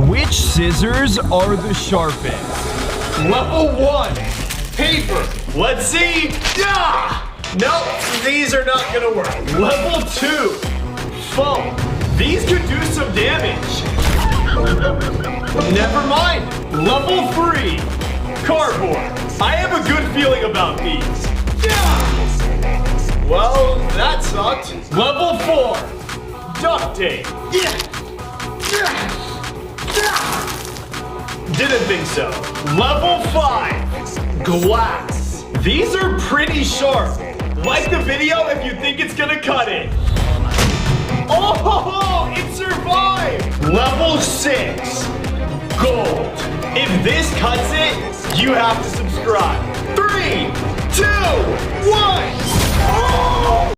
Which scissors are the sharpest? Level 1, paper. Let's see. Yeah! Nope, these are not gonna work. Level 2, foam. These could do some damage. Never mind. Level 3, cardboard. I have a good feeling about these. Yeah! Well, that sucked. Level 4, duct tape. Yeah! Didn't think so. Level 5, glass. These are pretty sharp. Like the video if you think it's gonna cut it. Oh, it survived! Level 6, gold. If this cuts it, you have to subscribe. 3, 2, 1. Oh!